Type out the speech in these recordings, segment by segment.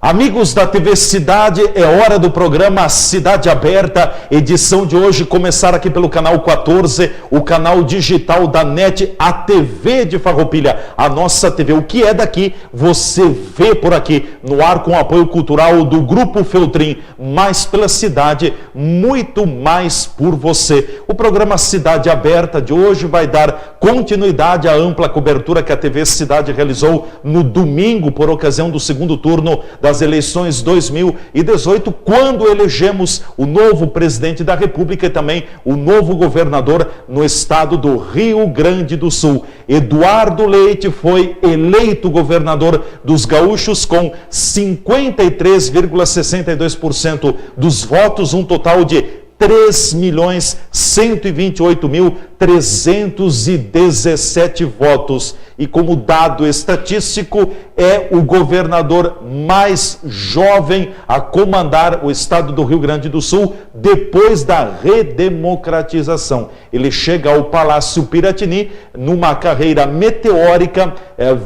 Amigos da TV Cidade, é hora do programa Cidade Aberta, edição de hoje começar aqui pelo canal 14, o canal digital da NET, a TV de Farroupilha, a nossa TV. O que é daqui, você vê por aqui, no ar com o apoio cultural do Grupo Feltrin, mais pela cidade, muito mais por você. O programa Cidade Aberta de hoje vai dar continuidade à ampla cobertura que a TV Cidade realizou no domingo, por ocasião do segundo turno das eleições 2018, quando elegemos o novo presidente da República e também o novo governador no estado do Rio Grande do Sul. Eduardo Leite foi eleito governador dos gaúchos com 53,62% dos votos, um total de 3.128.317 votos. E como dado estatístico, é o governador mais jovem a comandar o estado do Rio Grande do Sul depois da redemocratização. Ele chega ao Palácio Piratini numa carreira meteórica,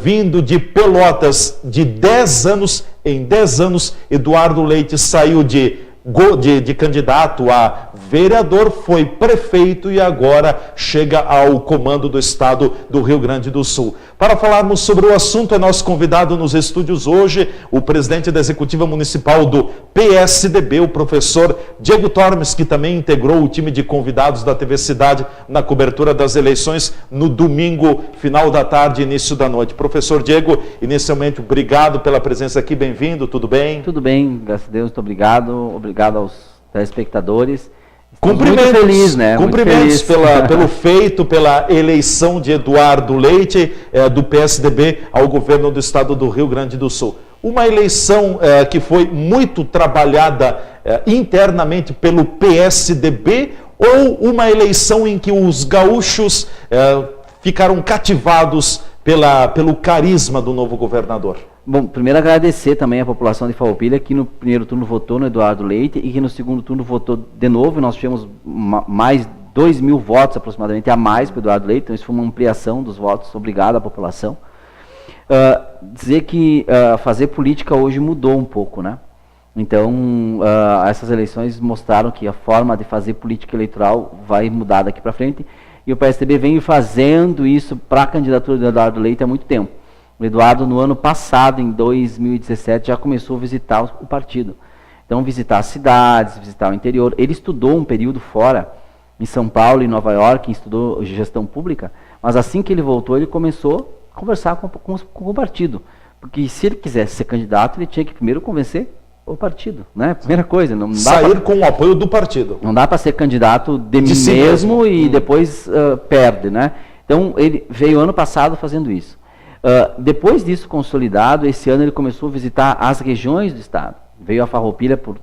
vindo de Pelotas de 10 anos. Em 10 anos, Eduardo Leite saiu de candidato a vereador, foi prefeito e agora chega ao comando do estado do Rio Grande do Sul. Para falarmos sobre o assunto, é nosso convidado nos estúdios hoje o presidente da Executiva Municipal do PSDB, o professor Diego Tormes, que também integrou o time de convidados da TV Cidade na cobertura das eleições no domingo, final da tarde, início da noite. Professor Diego, inicialmente, obrigado pela presença aqui, bem-vindo, tudo bem? Tudo bem, graças a Deus, muito obrigado. Obrigado aos telespectadores. Cumprimentos, muito feliz, né? Cumprimentos pelo feito, pela eleição de Eduardo Leite, do PSDB, ao governo do estado do Rio Grande do Sul. Uma eleição que foi muito trabalhada internamente pelo PSDB, ou uma eleição em que os gaúchos ficaram cativados pelo carisma do novo governador? Bom, primeiro agradecer também a população de Farroupilha, que no primeiro turno votou no Eduardo Leite e que no segundo turno votou de novo. Nós tivemos mais 2.000 votos aproximadamente a mais para o Eduardo Leite, então isso foi uma ampliação dos votos. Obrigado à população. Dizer que fazer política hoje mudou um pouco, né? Então, essas eleições mostraram que a forma de fazer política eleitoral vai mudar daqui para frente, e o PSDB vem fazendo isso para a candidatura do Eduardo Leite há muito tempo. O Eduardo, no ano passado, em 2017, já começou a visitar o partido. Então, visitar as cidades, visitar o interior. Ele estudou um período fora, em São Paulo e Nova York, estudou gestão pública, mas assim que ele voltou, ele começou a conversar com o partido. Porque se ele quisesse ser candidato, ele tinha que primeiro convencer o partido, né? Primeira coisa. Não dá sair com o apoio do partido. Não dá para ser candidato de mim si mesmo e depois perde, né? Então, ele veio ano passado fazendo isso. Depois disso consolidado, esse ano ele começou a visitar as regiões do estado. Veio a Farroupilha por,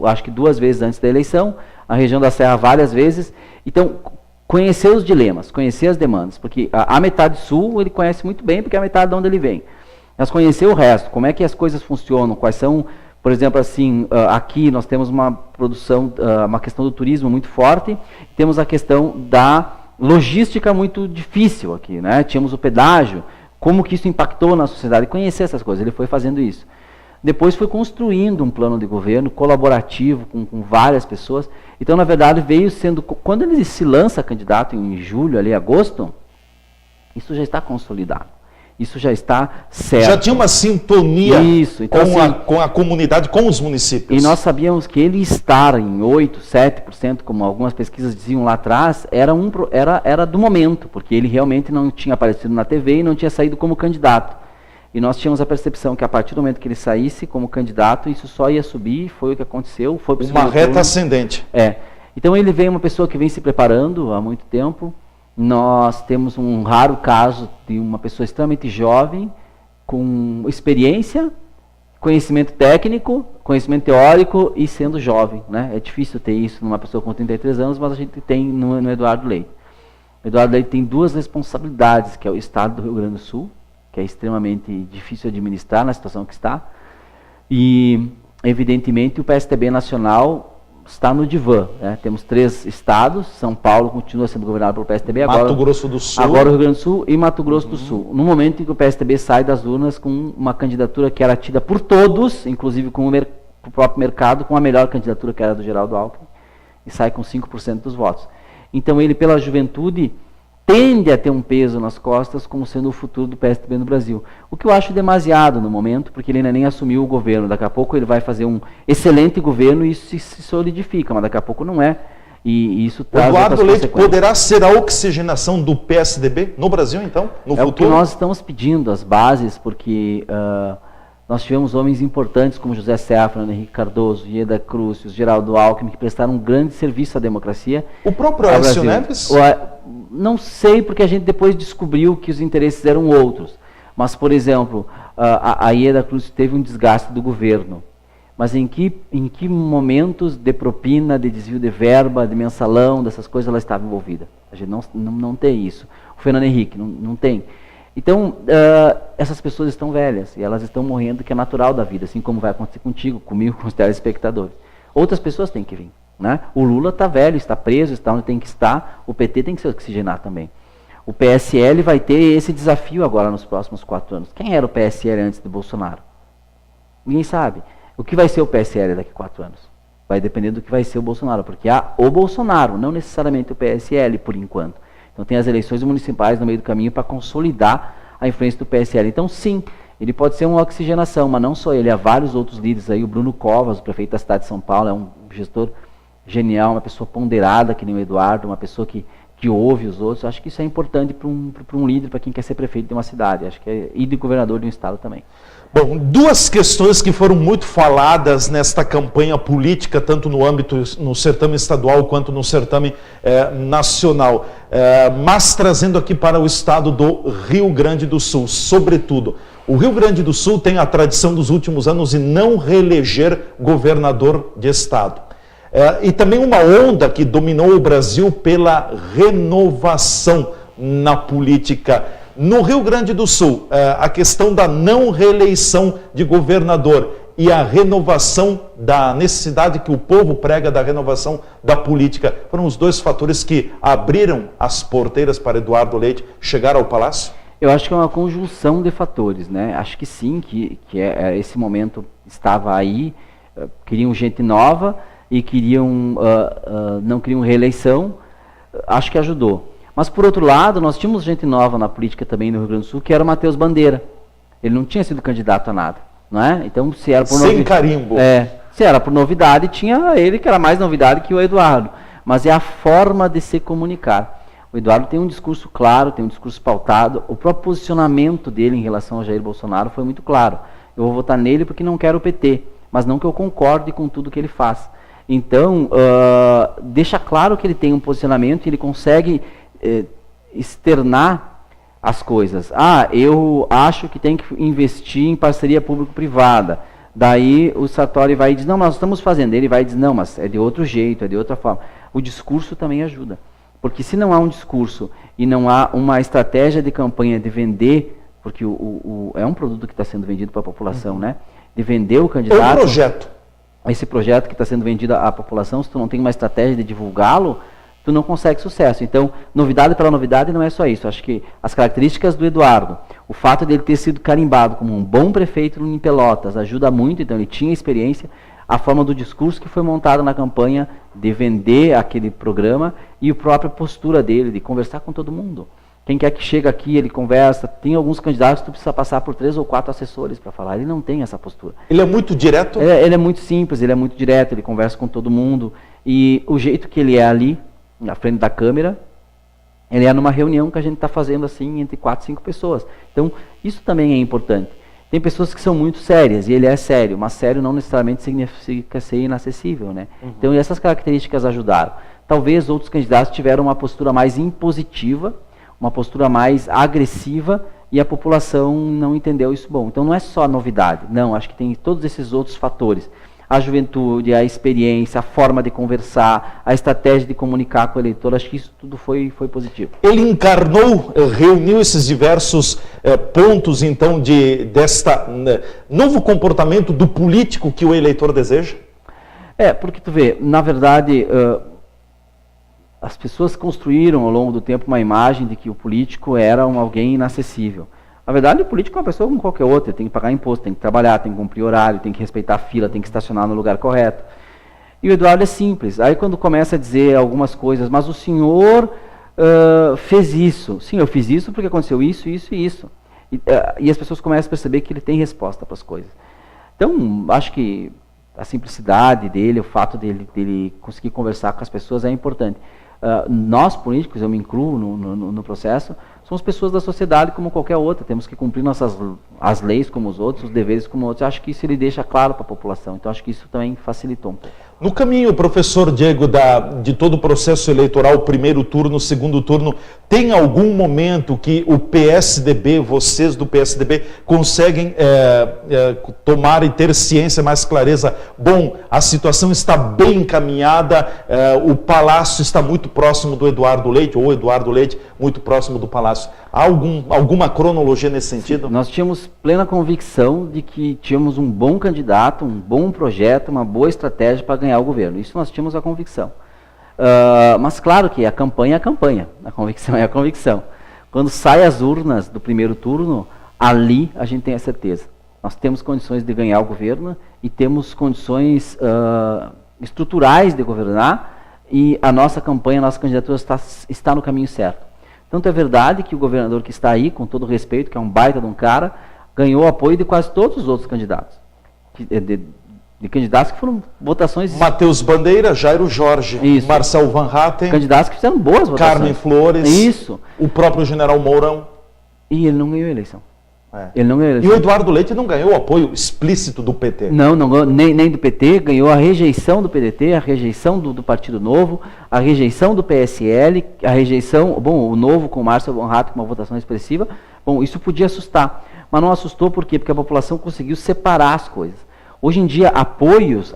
acho que 2 vezes antes da eleição, a região da Serra várias vezes. Então, conhecer os dilemas, conhecer as demandas, porque a metade sul ele conhece muito bem, porque é a metade de onde ele vem. Mas conhecer o resto, como é que as coisas funcionam, quais são, por exemplo, assim, aqui nós temos uma produção, uma questão do turismo muito forte, temos a questão da logística muito difícil aqui, né? Tínhamos o pedágio, como que isso impactou na sociedade, conhecer essas coisas, ele foi fazendo isso. Depois foi construindo um plano de governo colaborativo com várias pessoas. Então, na verdade, veio sendo, quando ele se lança candidato em julho, ali, agosto, isso já está consolidado. Isso já está certo. Já tinha uma sintonia então, com a comunidade, com os municípios. E nós sabíamos que ele estar em 8%, 7%, como algumas pesquisas diziam lá atrás, era do momento, porque ele realmente não tinha aparecido na TV e não tinha saído como candidato. E nós tínhamos a percepção que a partir do momento que ele saísse como candidato, isso só ia subir, foi o que aconteceu. Foi uma reta ascendente. Então ele veio uma pessoa que vem se preparando há muito tempo. Nós temos um raro caso de uma pessoa extremamente jovem, com experiência, conhecimento técnico, conhecimento teórico e sendo jovem, né? É difícil ter isso numa pessoa com 33 anos, mas a gente tem no Eduardo Leite. O Eduardo Leite tem 2 responsabilidades, que é o estado do Rio Grande do Sul, que é extremamente difícil administrar na situação que está, e, evidentemente, o PSDB nacional está no divã, né? Temos 3 estados, São Paulo continua sendo governado pelo PSDB, agora Mato Grosso do Sul. Agora o Rio Grande do Sul e Mato Grosso do Sul. No momento em que o PSDB sai das urnas com uma candidatura que era tida por todos, inclusive com o próprio mercado, com a melhor candidatura que era do Geraldo Alckmin, e sai com 5% dos votos. Então ele, pela juventude, tende a ter um peso nas costas como sendo o futuro do PSDB no Brasil. O que eu acho demasiado no momento, porque ele ainda nem assumiu o governo. Daqui a pouco ele vai fazer um excelente governo e isso se solidifica, mas daqui a pouco não é. E isso traz Eduardo Leite poderá ser a oxigenação do PSDB no Brasil, então, no futuro? É o que nós estamos pedindo, as bases, porque nós tivemos homens importantes como José Serra, Fernando Henrique Cardoso, Ieda Cruz, Geraldo Alckmin, que prestaram um grande serviço à democracia. O próprio Aécio Neves? Não sei, porque a gente depois descobriu que os interesses eram outros. Mas, por exemplo, a Ieda Cruz teve um desgaste do governo. Mas em que momentos de propina, de desvio de verba, de mensalão, dessas coisas, ela estava envolvida? A gente não tem isso. O Fernando Henrique não tem. Então, essas pessoas estão velhas e elas estão morrendo, que é natural da vida, assim como vai acontecer contigo, comigo, com os telespectadores. Outras pessoas têm que vir, né? O Lula está velho, está preso, está onde tem que estar, o PT tem que se oxigenar também. O PSL vai ter esse desafio agora nos próximos 4 anos. Quem era o PSL antes de Bolsonaro? Ninguém sabe. O que vai ser o PSL daqui a 4 anos? Vai depender do que vai ser o Bolsonaro, porque há o Bolsonaro, não necessariamente o PSL, por enquanto. Então tem as eleições municipais no meio do caminho para consolidar a influência do PSL. Então sim, ele pode ser uma oxigenação, mas não só ele, há vários outros líderes aí. O Bruno Covas, o prefeito da cidade de São Paulo, é um gestor genial, uma pessoa ponderada que nem o Eduardo, uma pessoa que ouve os outros. Acho que isso é importante para um líder, para quem quer ser prefeito de uma cidade. Acho que é e de governador de um estado também. Bom, 2 questões que foram muito faladas nesta campanha política, tanto no âmbito, no certame estadual, quanto no certame nacional, mas trazendo aqui para o estado do Rio Grande do Sul, sobretudo. O Rio Grande do Sul tem a tradição dos últimos anos de não reeleger governador de estado. E também uma onda que dominou o Brasil pela renovação na política. No Rio Grande do Sul, a questão da não reeleição de governador e a renovação da necessidade que o povo prega da renovação da política, foram os 2 fatores que abriram as porteiras para Eduardo Leite chegar ao Palácio? Eu acho que é uma conjunção de fatores, né? Acho que sim, que esse momento estava aí, queriam gente nova e não queriam reeleição, acho que ajudou. Mas, por outro lado, nós tínhamos gente nova na política também no Rio Grande do Sul, que era o Matheus Bandeira. Ele não tinha sido candidato a nada, não é? Então, se era por sem carimbo. Se era por novidade, tinha ele que era mais novidade que o Eduardo. Mas é a forma de se comunicar. O Eduardo tem um discurso claro, tem um discurso pautado. O próprio posicionamento dele em relação ao Jair Bolsonaro foi muito claro. Eu vou votar nele porque não quero o PT, mas não que eu concorde com tudo que ele faz. Então, deixa claro que ele tem um posicionamento e ele consegue externar as coisas. Eu acho que tem que investir em parceria público-privada. Daí o Sartori vai e diz, não, nós estamos fazendo. Ele vai e diz, não, mas é de outro jeito, é de outra forma. O discurso também ajuda. Porque se não há um discurso e não há uma estratégia de campanha de vender, porque é um produto que está sendo vendido para a população, né? De vender o candidato. É um projeto. Esse projeto que está sendo vendido à população, se tu não tem uma estratégia de divulgá-lo, tu não consegue sucesso. Então, novidade pela novidade não é só isso. Acho que as características do Eduardo, o fato dele ter sido carimbado como um bom prefeito em Pelotas, ajuda muito. Então, ele tinha experiência. A forma do discurso que foi montado na campanha de vender aquele programa e a própria postura dele de conversar com todo mundo. Quem quer que chega aqui, ele conversa. Tem alguns candidatos que tu precisa passar por 3 ou 4 assessores para falar. Ele não tem essa postura. Ele é muito direto? Ele é muito simples, ele é muito direto, ele conversa com todo mundo. E o jeito que ele é ali, na frente da câmera, ele é numa reunião que a gente está fazendo assim entre 4, 5 pessoas. Então, isso também é importante. Tem pessoas que são muito sérias, e ele é sério, mas sério não necessariamente significa ser inacessível, né? Então, essas características ajudaram. Talvez outros candidatos tiveram uma postura mais impositiva, uma postura mais agressiva, e a população não entendeu isso bom. Então, não é só novidade, não, acho que tem todos esses outros fatores. A juventude, a experiência, a forma de conversar, a estratégia de comunicar com o eleitor, acho que isso tudo foi positivo. Ele encarnou, reuniu esses diversos pontos, então, desta novo comportamento do político que o eleitor deseja? Porque tu vê, na verdade, as pessoas construíram ao longo do tempo uma imagem de que o político era alguém inacessível. Na verdade, o político é uma pessoa como qualquer outra, tem que pagar imposto, tem que trabalhar, tem que cumprir horário, tem que respeitar a fila, tem que estacionar no lugar correto. E o Eduardo é simples. Aí quando começa a dizer algumas coisas, mas o senhor fez isso. Sim, eu fiz isso porque aconteceu isso, isso e isso. E as pessoas começam a perceber que ele tem resposta para as coisas. Então, acho que a simplicidade dele, o fato dele conseguir conversar com as pessoas é importante. Nós, políticos, eu me incluo no processo, somos pessoas da sociedade como qualquer outra, temos que cumprir as leis como os outros, os deveres como outros. Eu acho que isso ele deixa claro para a população, então acho que isso também facilitou um pouco. No caminho, professor Diego, de todo o processo eleitoral, primeiro turno, segundo turno, tem algum momento que o PSDB, vocês do PSDB, conseguem tomar e ter ciência, mais clareza? Bom, a situação está bem encaminhada, o Palácio está muito próximo do Eduardo Leite, ou o Eduardo Leite muito próximo do Palácio. Há alguma cronologia nesse sentido? Nós tínhamos plena convicção de que tínhamos um bom candidato, um bom projeto, uma boa estratégia para ganhar o governo. Isso nós tínhamos a convicção. Mas claro que a campanha é a campanha, a convicção é a convicção. Quando saem as urnas do primeiro turno, ali a gente tem a certeza. Nós temos condições de ganhar o governo e temos condições estruturais de governar, e a nossa campanha, a nossa candidatura está no caminho certo. Tanto é verdade que o governador que está aí, com todo respeito, que é um baita de um cara, ganhou o apoio de quase todos os outros candidatos. De candidatos que foram votações... Matheus Bandeira, Jairo Jorge, isso. Marcel Van Hatten... Candidatos que fizeram boas votações. Carmen Flores... Isso. O próprio General Mourão... E ele não ganhou a eleição. Ele não ganhou a eleição. E o Eduardo Leite não ganhou o apoio explícito do PT. Não ganhou nem do PT, ganhou a rejeição do PDT, a rejeição do Partido Novo, a rejeição do PSL, a rejeição... Bom, o Novo com o Marcel Van Hatten com uma votação expressiva. Bom, isso podia assustar. Mas não assustou por quê? Porque a população conseguiu separar as coisas. Hoje em dia, apoios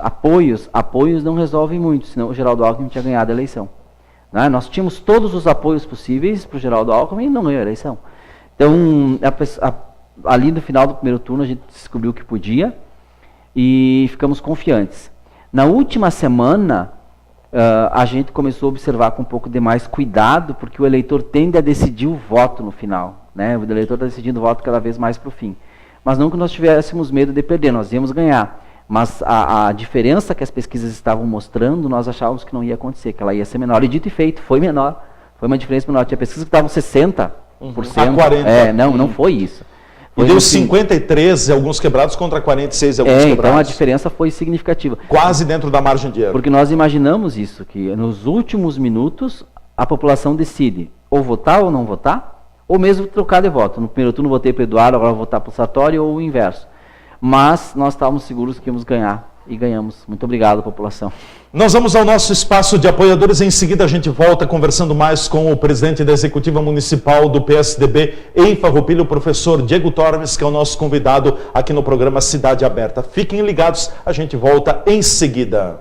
não resolvem muito, senão o Geraldo Alckmin tinha ganhado a eleição. Né? Nós tínhamos todos os apoios possíveis para o Geraldo Alckmin e não ganhou a eleição. Então, ali no final do primeiro turno, a gente descobriu que podia e ficamos confiantes. Na última semana, a gente começou a observar com um pouco de mais cuidado, porque o eleitor tende a decidir o voto no final. Né? O eleitor está decidindo o voto cada vez mais para o fim. Mas não que nós tivéssemos medo de perder, nós íamos ganhar. Mas a diferença que as pesquisas estavam mostrando, nós achávamos que não ia acontecer, que ela ia ser menor. E dito e feito, foi menor. Foi uma diferença menor. Tinha pesquisas que estavam 60%. A 40%. Não foi isso. Foi deu 53 alguns quebrados contra 46 alguns quebrados. Então a diferença foi significativa. Quase dentro da margem de erro. Porque nós imaginamos isso, que nos últimos minutos a população decide ou votar ou não votar, ou mesmo trocar de voto. No primeiro turno votei para o Eduardo, agora vou votar para o Sartori, ou o inverso. Mas nós estávamos seguros que íamos ganhar, e ganhamos. Muito obrigado, população. Nós vamos ao nosso espaço de apoiadores. Em seguida a gente volta conversando mais com o presidente da Executiva Municipal do PSDB em Farroupilha, o professor Diego Tormes, que é o nosso convidado aqui no programa Cidade Aberta. Fiquem ligados, a gente volta em seguida.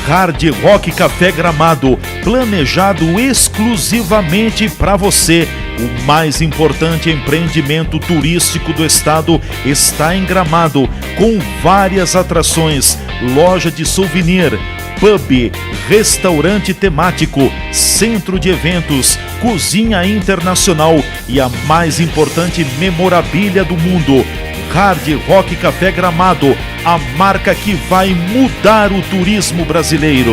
Hard Rock Café Gramado, planejado exclusivamente para você. O mais importante empreendimento turístico do estado está em Gramado, com várias atrações, loja de souvenir, pub, restaurante temático, centro de eventos, cozinha internacional e a mais importante memorabilia do mundo. Hard Rock Café Gramado, a marca que vai mudar o turismo brasileiro.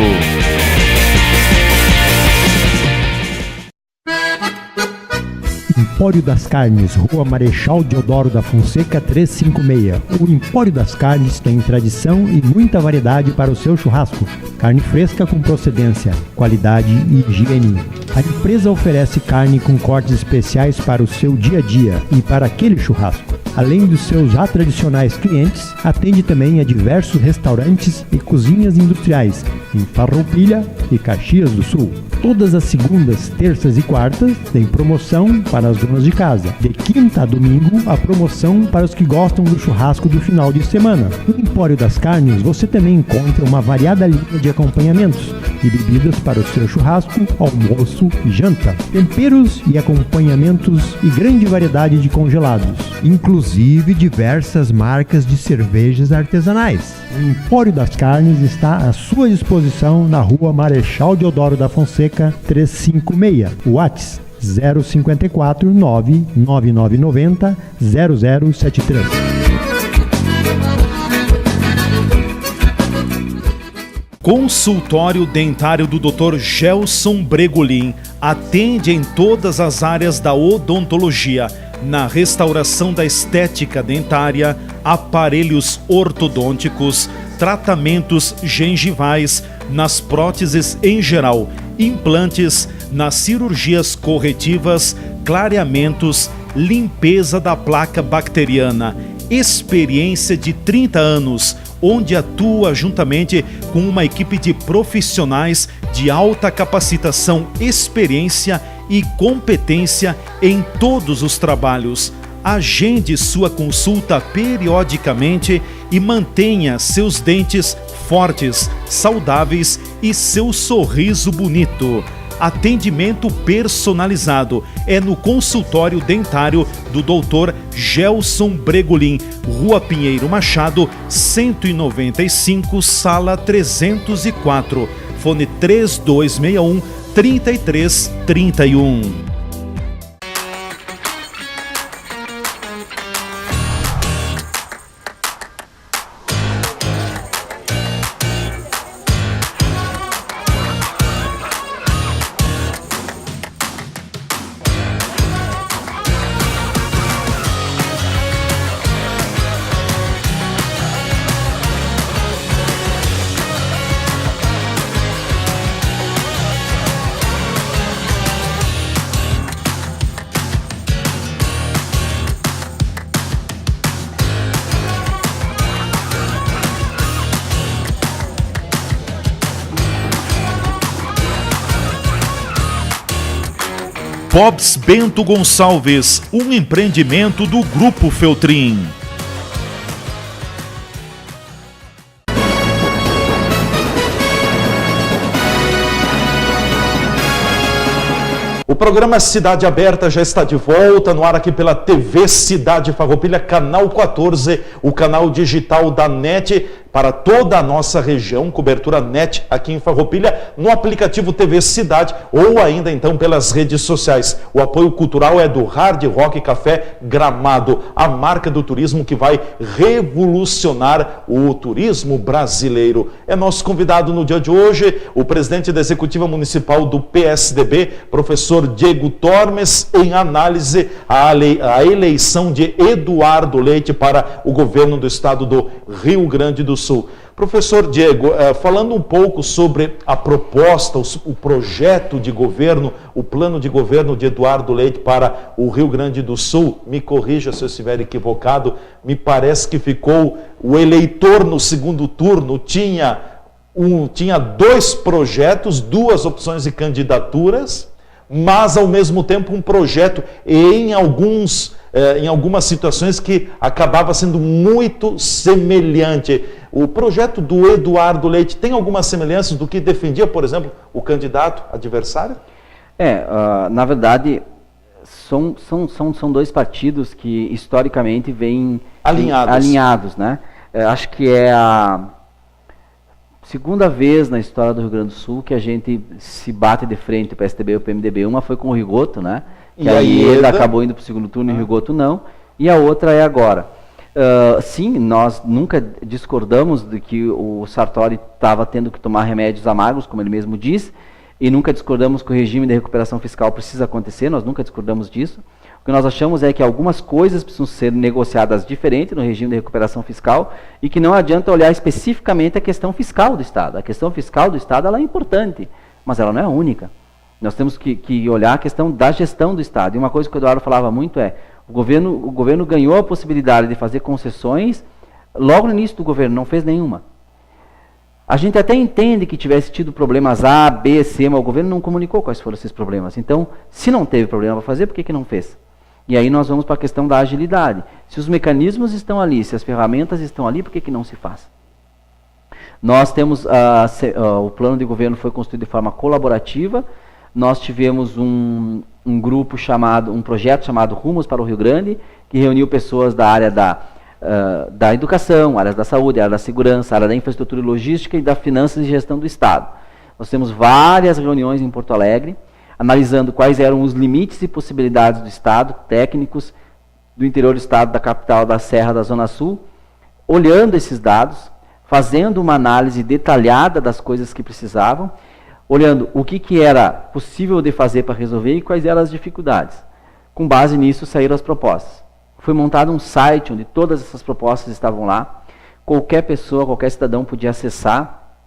Empório das Carnes, Rua Marechal Deodoro da Fonseca 356. O Empório das Carnes tem tradição e muita variedade para o seu churrasco. Carne fresca com procedência, qualidade e higiene. A empresa oferece carne com cortes especiais para o seu dia a dia e para aquele churrasco. Além dos seus já tradicionais clientes, atende também a diversos restaurantes e cozinhas industriais, em Farroupilha e Caxias do Sul. Todas as segundas, terças e quartas tem promoção para as donas de casa. De quinta a domingo, a promoção para os que gostam do churrasco do final de semana. No Empório das Carnes, você também encontra uma variada linha de acompanhamentos e bebidas para o seu churrasco, almoço e janta. Temperos e acompanhamentos e grande variedade de congelados. Inclusive diversas marcas de cervejas artesanais. O Empório das Carnes está à sua disposição na Rua Marechal Deodoro da Fonseca 356. WhatsApp 054 99990 0073. Consultório dentário do Dr. Gelson Bregolin atende em todas as áreas da odontologia, na restauração da estética dentária, aparelhos ortodônticos, tratamentos gengivais, nas próteses em geral, implantes, nas cirurgias corretivas, clareamentos, limpeza da placa bacteriana. Experiência de 30 anos, onde atua juntamente com uma equipe de profissionais de alta capacitação, experiência e competência em todos os trabalhos. Agende sua consulta periodicamente e mantenha seus dentes fortes, saudáveis e seu sorriso bonito. Atendimento personalizado é no consultório dentário do Dr. Gelson Bregolin, Rua Pinheiro Machado, 195, sala 304, fone 3261 3331. Bob's Bento Gonçalves, um empreendimento do Grupo Feltrin. O programa Cidade Aberta já está de volta no ar aqui pela TV Cidade Farroupilha, canal 14, o canal digital da NET para toda a nossa região, cobertura NET aqui em Farroupilha, no aplicativo TV Cidade ou ainda então pelas redes sociais. O apoio cultural é do Hard Rock Café Gramado, a marca do turismo que vai revolucionar o turismo brasileiro. É nosso convidado no dia de hoje, o presidente da Executiva Municipal do PSDB, professor Diego Tormes, em análise à eleição de Eduardo Leite para o governo do estado do Rio Grande do Sul. Professor Diego, falando um pouco sobre a proposta, o projeto de governo, o plano de governo de Eduardo Leite para o Rio Grande do Sul, me corrija se eu estiver equivocado, me parece que ficou o eleitor no segundo turno, tinha dois projetos, duas opções de candidaturas, mas ao mesmo tempo um projeto em algumas situações que acabava sendo muito semelhante. O projeto do Eduardo Leite tem algumas semelhanças do que defendia, por exemplo, o candidato adversário? Na verdade, são dois partidos que historicamente vêm alinhados, né? Acho que é a segunda vez na história do Rio Grande do Sul que a gente se bate de frente, o PSDB e o PMDB. Uma foi com o Rigoto, né? Que aí ele acabou indo para o segundo turno e o Rigoto não. E a outra é agora. Sim, nós nunca discordamos de que o Sartori estava tendo que tomar remédios amargos, como ele mesmo diz, e nunca discordamos que o regime de recuperação fiscal precisa acontecer, nós nunca discordamos disso. O que nós achamos é que algumas coisas precisam ser negociadas diferente no regime de recuperação fiscal e que não adianta olhar especificamente a questão fiscal do Estado. A questão fiscal do Estado ela é importante, mas ela não é a única. Nós temos que olhar a questão da gestão do Estado. E uma coisa que o Eduardo falava muito é, o governo ganhou a possibilidade de fazer concessões logo no início do governo, não fez nenhuma. A gente até entende que tivesse tido problemas A, B, C, mas o governo não comunicou quais foram esses problemas. Então, se não teve problema para fazer, por que não fez? E aí nós vamos para a questão da agilidade. Se os mecanismos estão ali, se as ferramentas estão ali, por que não se faz? Nós temos, o plano de governo foi construído de forma colaborativa. Nós tivemos um grupo chamado, um projeto chamado Rumos para o Rio Grande, que reuniu pessoas da área da educação, áreas da saúde, área da segurança, área da infraestrutura e logística e da finanças e gestão do Estado. Nós temos várias reuniões em Porto Alegre, analisando quais eram os limites e possibilidades do Estado, técnicos do interior do Estado, da capital, da Serra, da Zona Sul, olhando esses dados, fazendo uma análise detalhada das coisas que precisavam, olhando o que era possível de fazer para resolver e quais eram as dificuldades. Com base nisso, saíram as propostas. Foi montado um site onde todas essas propostas estavam lá. Qualquer pessoa, qualquer cidadão podia acessar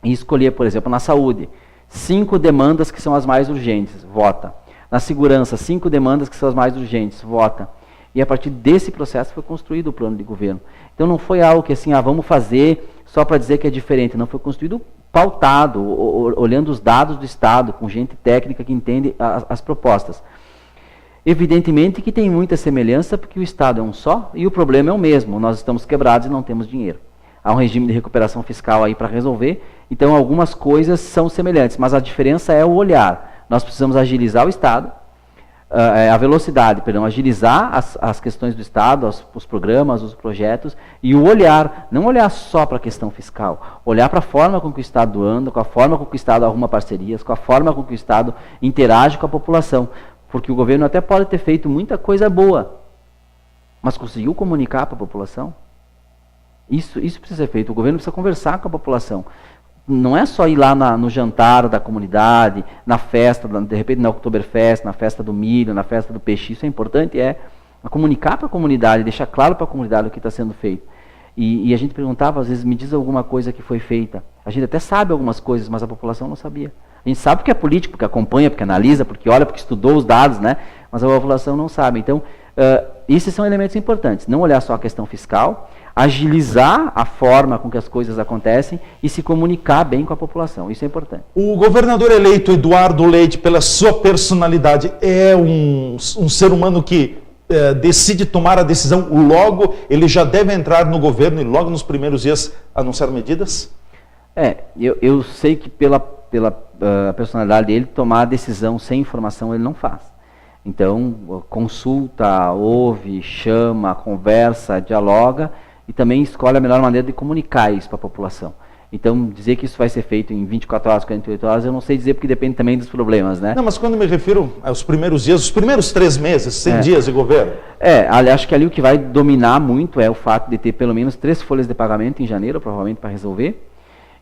e escolher, por exemplo, na saúde, 5 demandas que são as mais urgentes, vota. Na segurança, 5 demandas que são as mais urgentes, vota. E a partir desse processo foi construído o plano de governo. Então não foi algo que assim, vamos fazer só para dizer que é diferente. Não, foi construído pautado, olhando os dados do Estado, com gente técnica que entende as propostas. Evidentemente que tem muita semelhança, porque o Estado é um só e o problema é o mesmo. Nós estamos quebrados e não temos dinheiro. Há um regime de recuperação fiscal aí para resolver, então algumas coisas são semelhantes, mas a diferença é o olhar. Nós precisamos agilizar o Estado, a velocidade, agilizar as questões do Estado, os programas, os projetos, e o olhar, não olhar só para a questão fiscal, olhar para a forma com que o Estado anda, com a forma com que o Estado arruma parcerias, com a forma com que o Estado interage com a população. Porque o governo até pode ter feito muita coisa boa, mas conseguiu comunicar para a população? Isso precisa ser feito. O governo precisa conversar com a população. Não é só ir lá no jantar da comunidade, na festa, de repente na Oktoberfest, na festa do milho, na festa do peixe. Isso é importante, comunicar para a comunidade, deixar claro para a comunidade o que está sendo feito. E a gente perguntava, às vezes, me diz alguma coisa que foi feita. A gente até sabe algumas coisas, mas a população não sabia. A gente sabe porque é político, porque acompanha, porque analisa, porque olha, porque estudou os dados, né? Mas a população não sabe. Então, esses são elementos importantes. Não olhar só a questão fiscal, agilizar a forma com que as coisas acontecem e se comunicar bem com a população. Isso é importante. O governador eleito Eduardo Leite, pela sua personalidade, é um ser humano que decide tomar a decisão logo, ele já deve entrar no governo e logo nos primeiros dias anunciar medidas? Eu sei que pela personalidade dele, tomar a decisão sem informação ele não faz. Então, consulta, ouve, chama, conversa, dialoga e também escolhe a melhor maneira de comunicar isso para a população. Então, dizer que isso vai ser feito em 24 horas, 48 horas, eu não sei dizer porque depende também dos problemas, né? Não, mas quando me refiro aos primeiros dias, os primeiros 3 meses, 100 dias de governo. Acho que ali o que vai dominar muito é o fato de ter pelo menos 3 folhas de pagamento em janeiro, provavelmente para resolver.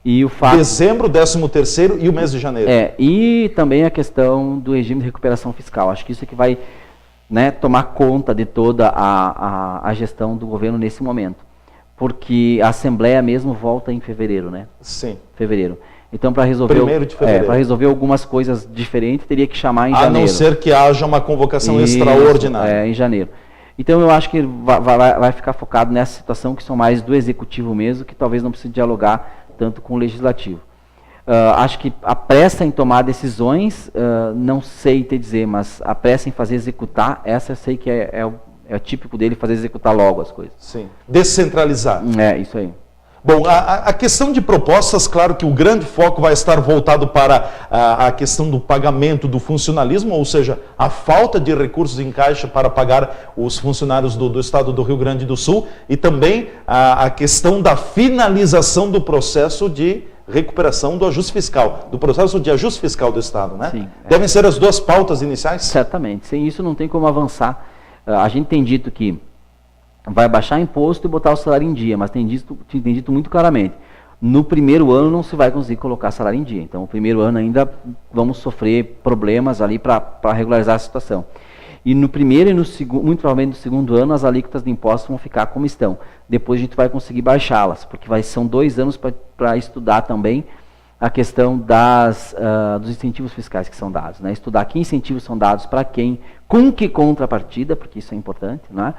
E o fato... Dezembro, 13º e o mês de janeiro. E também a questão do regime de recuperação fiscal. Acho que isso é que vai, né, tomar conta de toda a gestão do governo nesse momento. Porque a Assembleia mesmo volta em fevereiro, né? Sim. Fevereiro. Então, para resolver, 1º de fevereiro. Para resolver algumas coisas diferentes, teria que chamar em janeiro. A não ser que haja uma convocação extraordinária. Em janeiro. Então, eu acho que vai ficar focado nessa situação que são mais do executivo mesmo, que talvez não precise dialogar tanto com o legislativo. Acho que a pressa em tomar decisões, não sei te dizer, mas a pressa em fazer executar, essa eu sei que é o típico dele, fazer executar logo as coisas. Sim, descentralizar. Isso aí. Bom, a questão de propostas, claro que o grande foco vai estar voltado para a questão do pagamento do funcionalismo, ou seja, a falta de recursos em caixa para pagar os funcionários do Estado do Rio Grande do Sul e também a questão da finalização do processo de recuperação do ajuste fiscal, do processo de ajuste fiscal do Estado, né? Sim, Devem ser as 2 pautas iniciais? Certamente. Sem isso não tem como avançar. A gente tem dito que vai baixar imposto e botar o salário em dia, mas tem dito muito claramente, no primeiro ano não se vai conseguir colocar salário em dia. Então, o primeiro ano ainda vamos sofrer problemas ali para regularizar a situação. E no primeiro e no segundo, muito provavelmente no segundo ano, as alíquotas de impostos vão ficar como estão. Depois a gente vai conseguir baixá-las, porque são 2 anos para estudar também a questão dos incentivos fiscais que são dados, né? Estudar que incentivos são dados para quem, com que contrapartida, porque isso é importante, né?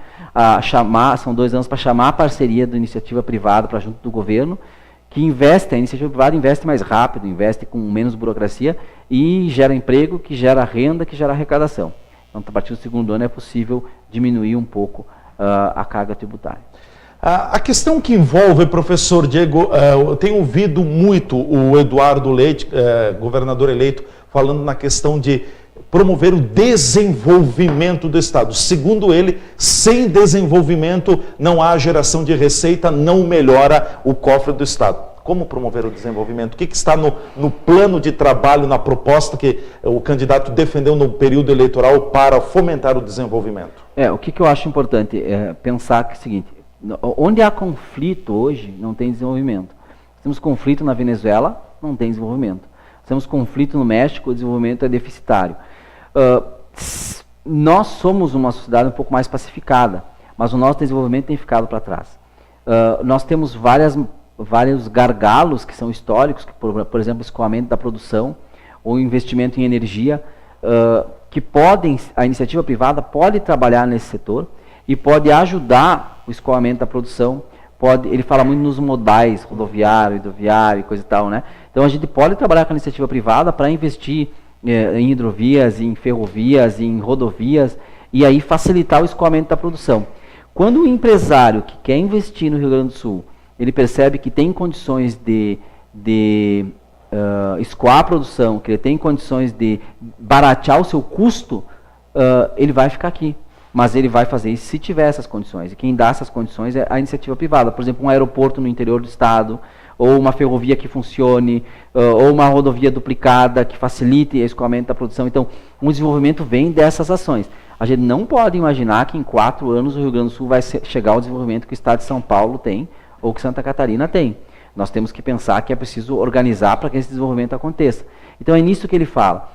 São 2 anos para chamar a parceria da iniciativa privada para junto do governo, que investe, a iniciativa privada investe mais rápido, investe com menos burocracia e gera emprego, que gera renda, que gera arrecadação. Então, a partir do segundo ano é possível diminuir um pouco a carga tributária. A questão que envolve, professor Diego, eu tenho ouvido muito o Eduardo Leite, governador eleito, falando na questão de promover o desenvolvimento do Estado. Segundo ele, sem desenvolvimento não há geração de receita, não melhora o cofre do Estado. Como promover o desenvolvimento? O que está no plano de trabalho, na proposta que o candidato defendeu no período eleitoral para fomentar o desenvolvimento? O que eu acho importante é pensar que é o seguinte, onde há conflito hoje, não tem desenvolvimento. Temos conflito na Venezuela, não tem desenvolvimento. Temos conflito no México, o desenvolvimento é deficitário. Nós somos uma sociedade um pouco mais pacificada, mas o nosso desenvolvimento tem ficado para trás. Nós temos vários gargalos que são históricos, que, por exemplo, o escoamento da produção, ou investimento em energia, que a iniciativa privada pode trabalhar nesse setor e pode ajudar o escoamento da produção. Ele fala muito nos modais, rodoviário, hidroviário e coisa e tal, né? Então a gente pode trabalhar com a iniciativa privada para investir em hidrovias, em ferrovias, em rodovias, e aí facilitar o escoamento da produção. Quando o empresário que quer investir no Rio Grande do Sul, ele percebe que tem condições de escoar a produção, que ele tem condições de baratear o seu custo, ele vai ficar aqui. Mas ele vai fazer isso se tiver essas condições. E quem dá essas condições é a iniciativa privada. Por exemplo, um aeroporto no interior do estado, ou uma ferrovia que funcione, ou uma rodovia duplicada que facilite o escoamento da produção. Então, o desenvolvimento vem dessas ações. A gente não pode imaginar que em 4 anos o Rio Grande do Sul vai chegar ao desenvolvimento que o estado de São Paulo tem, ou que Santa Catarina tem. Nós temos que pensar que é preciso organizar para que esse desenvolvimento aconteça. Então, é nisso que ele fala.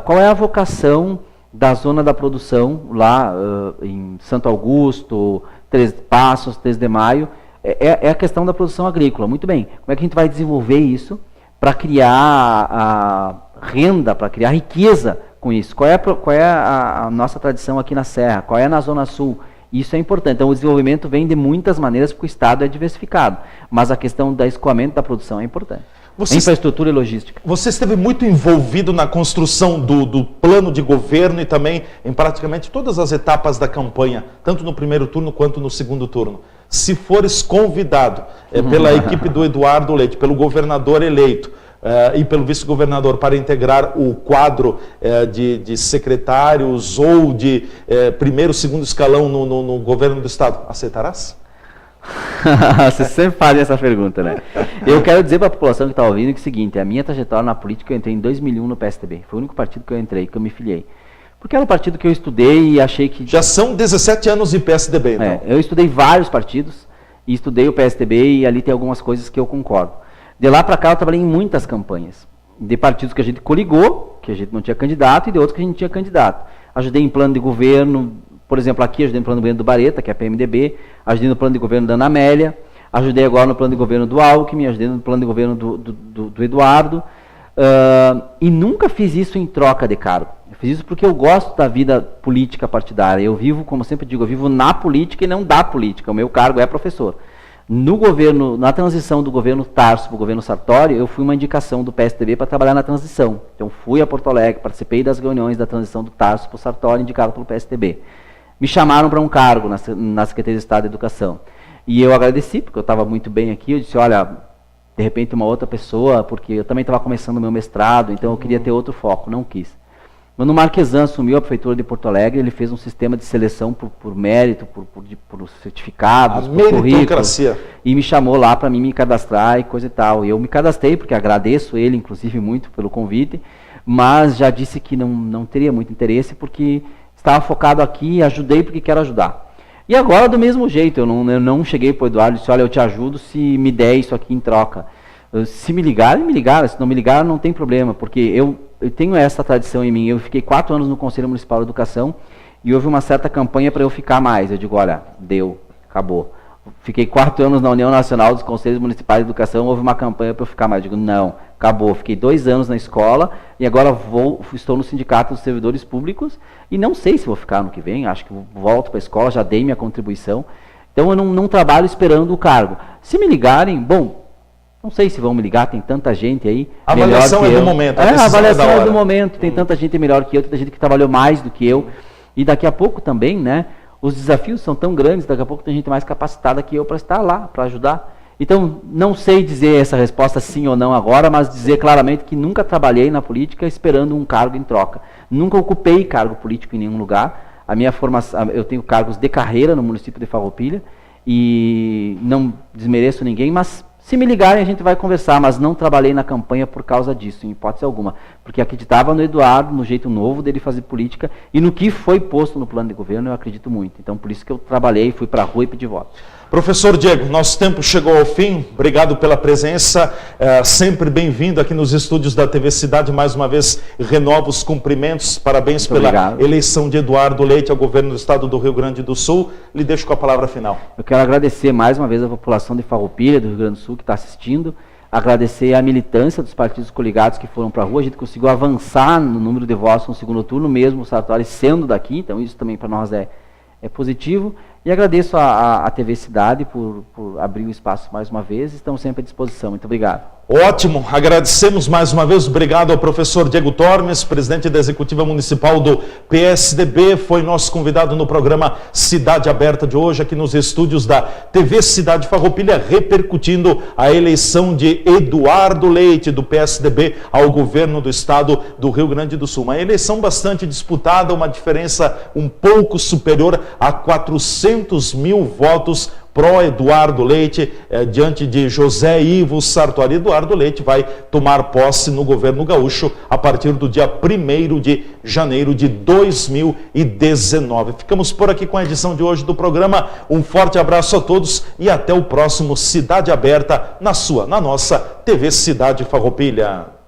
Qual é a vocação da zona da produção, lá em Santo Augusto, Três Passos, 3 de Maio, é a questão da produção agrícola. Muito bem, como é que a gente vai desenvolver isso para criar a renda, para criar riqueza com isso? Qual é a nossa tradição aqui na Serra? Qual é na Zona Sul? Isso é importante. Então, o desenvolvimento vem de muitas maneiras, porque o Estado é diversificado, mas a questão do escoamento da produção é importante. Infraestrutura e logística. Você esteve muito envolvido na construção do plano de governo e também em praticamente todas as etapas da campanha, tanto no primeiro turno quanto no segundo turno. Se fores convidado pela equipe do Eduardo Leite, pelo governador eleito e pelo vice-governador para integrar o quadro de secretários ou de primeiro, segundo escalão no governo do Estado, aceitarás? Você sempre faz essa pergunta, né? Eu quero dizer para a população que está ouvindo que é o seguinte, a minha trajetória na política, eu entrei em 2001 no PSDB. Foi o único partido que eu entrei, que eu me filiei. Porque era um partido que eu estudei e achei que... Já são 17 anos de PSDB, então. Eu estudei vários partidos e estudei o PSDB e ali tem algumas coisas que eu concordo. De lá para cá eu trabalhei em muitas campanhas. De partidos que a gente coligou, que a gente não tinha candidato, e de outros que a gente tinha candidato. Ajudei em plano de governo. Por exemplo, aqui ajudei no plano de governo do Bareta, que é a PMDB, ajudei no plano de governo da Ana Amélia, ajudei agora no plano de governo do Alckmin, ajudei no plano de governo do Eduardo, e nunca fiz isso em troca de cargo. Eu fiz isso porque eu gosto da vida política partidária. Eu vivo, como sempre digo, eu vivo na política e não da política. O meu cargo é professor. No governo, na transição do governo Tarso para o governo Sartori, eu fui uma indicação do PSDB para trabalhar na transição. Então fui a Porto Alegre, participei das reuniões da transição do Tarso para o Sartori, indicado pelo PSDB. Me chamaram para um cargo na Secretaria de Estado de Educação. E eu agradeci, porque eu estava muito bem aqui. Eu disse, olha, de repente uma outra pessoa, porque eu também estava começando o meu mestrado, então eu queria ter outro foco, não quis. Quando o Marquesan assumiu a Prefeitura de Porto Alegre, ele fez um sistema de seleção por mérito, por certificados, por currículos. E me chamou lá para mim me cadastrar e coisa e tal. E eu me cadastrei, porque agradeço ele, inclusive, muito pelo convite, mas já disse que não teria muito interesse, porque... estava focado aqui e ajudei porque quero ajudar. E agora, do mesmo jeito, eu não cheguei para o Eduardo e disse, olha, eu te ajudo se me der isso aqui em troca. Se me ligarem, me ligaram. Se não me ligaram, não tem problema, porque eu tenho essa tradição em mim. Eu fiquei 4 anos no Conselho Municipal de Educação e houve uma certa campanha para eu ficar mais. Eu digo, olha, deu, acabou. Fiquei 4 anos na União Nacional dos Conselhos Municipais de Educação, houve uma campanha para eu ficar mais. Eu digo, não, acabou. Fiquei 2 anos na escola e agora estou no Sindicato dos Servidores Públicos e não sei se vou ficar ano que vem, acho que volto para a escola, já dei minha contribuição. Então eu não trabalho esperando o cargo. Se me ligarem, bom, Não sei se vão me ligar, tem tanta gente aí. A avaliação é do momento. A avaliação é do momento, tem tanta gente melhor que eu, tanta gente que trabalhou mais do que eu. E daqui a pouco também, né? Os desafios são tão grandes, daqui a pouco tem gente mais capacitada que eu para estar lá, para ajudar. Então, não sei dizer essa resposta sim ou não agora, mas dizer claramente que nunca trabalhei na política esperando um cargo em troca. Nunca ocupei cargo político em nenhum lugar. A minha formação, eu tenho cargos de carreira no município de Farroupilha e não desmereço ninguém, mas se me ligarem a gente vai conversar, mas não trabalhei na campanha por causa disso, em hipótese alguma, porque acreditava no Eduardo, no jeito novo dele fazer política e no que foi posto no plano de governo, eu acredito muito. Então, por isso que eu trabalhei, fui para a rua e pedi voto. Professor Diego, nosso tempo chegou ao fim, obrigado pela presença, sempre bem-vindo aqui nos estúdios da TV Cidade, mais uma vez renovo os cumprimentos, parabéns muito pela eleição de Eduardo Leite ao governo do estado do Rio Grande do Sul, lhe deixo com a palavra final. Eu quero agradecer mais uma vez a população de Farroupilha, do Rio Grande do Sul, que está assistindo, agradecer a militância dos partidos coligados que foram para a rua, a gente conseguiu avançar no número de votos no segundo turno, mesmo o Sartori sendo daqui, então isso também para nós é positivo. E agradeço a TV Cidade por abrir o espaço mais uma vez. Estamos sempre à disposição. Muito obrigado. Ótimo. Agradecemos mais uma vez. Obrigado ao professor Diego Tormes, presidente da Executiva Municipal do PSDB. Foi nosso convidado no programa Cidade Aberta de hoje, aqui nos estúdios da TV Cidade Farroupilha, repercutindo a eleição de Eduardo Leite, do PSDB, ao governo do estado do Rio Grande do Sul. Uma eleição bastante disputada, uma diferença um pouco superior a 400 mil votos pró-Eduardo Leite, diante de José Ivo Sartori. Eduardo Leite vai tomar posse no governo gaúcho a partir do dia 1º de janeiro de 2019. Ficamos por aqui com a edição de hoje do programa. Um forte abraço a todos e até o próximo Cidade Aberta na nossa TV Cidade Farroupilha.